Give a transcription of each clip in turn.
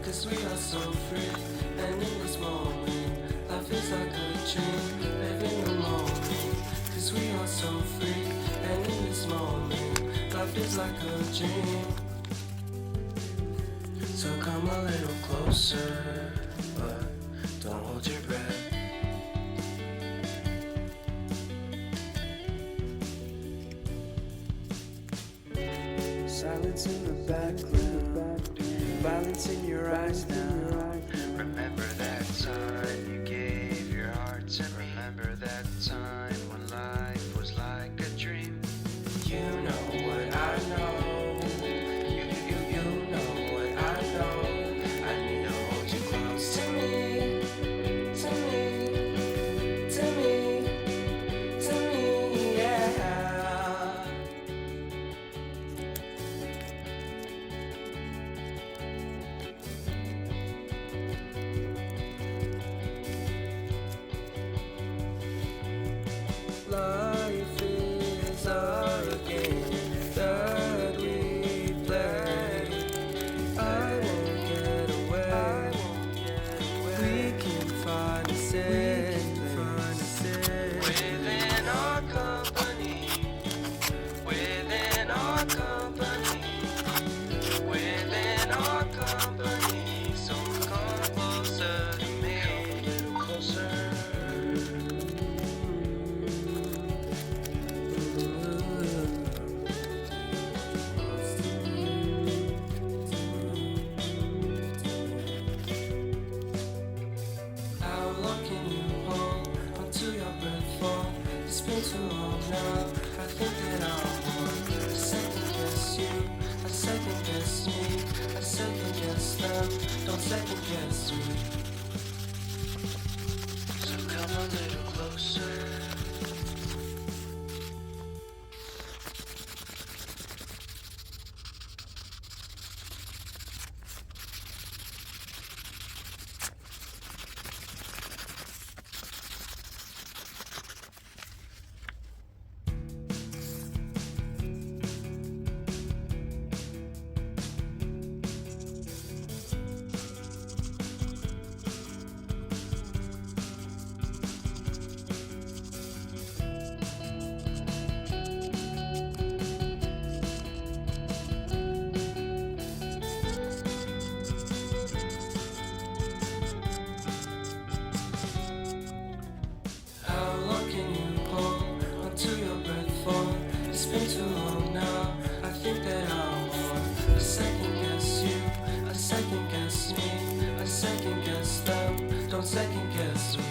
'cause we are so free. And in this moment, life is like a dream. Live in the moment, 'cause we are so free. And in this moment, life is like a dream. So come a little closer, but don't hold your breath. Silence in the background, violence in your eyes now. Remember that time you gave your heart to me. Remember that time when life was like a dream. You know what I know. You know what I know. I need to hold you close to me, to me, to me, to me, yeah. Life is a game that we play. I won't get away. We can find a safe Within our company, within our company, within our company. So come closer to me, a little closer. How long can you hold until your breath falls? It's been too long now. I think that I want to second guess you. I second guess me. I second guess them. Don't second guess me. So come a little closer. How long can you hold until your breath falls? It's been too long now. I think that I want to second guess you. I second guess me. I second guess them. Don't second guess me.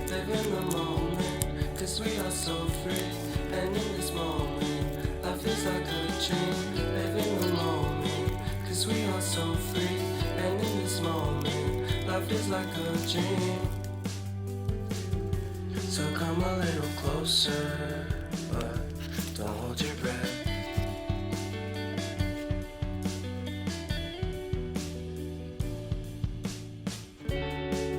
Live in the moment, 'cause we are so free. And in this moment, life is like a dream. Live in the moment, 'cause we are so free. And in this moment, life is like a dream. So come a little closer, but don't hold your breath.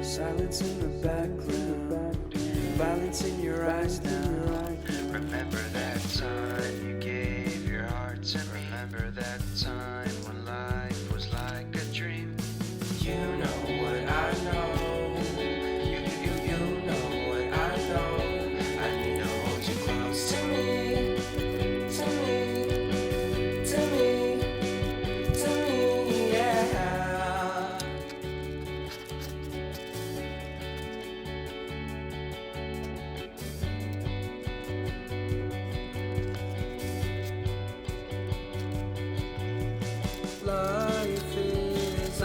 Silence in the background, violence in your eyes now. Remember that time you gave your heart to me. Remember that time when life was like a dream. You know what I know. You know what I know. I need to hold you close to me, to me, to me, to me, yeah. Life is a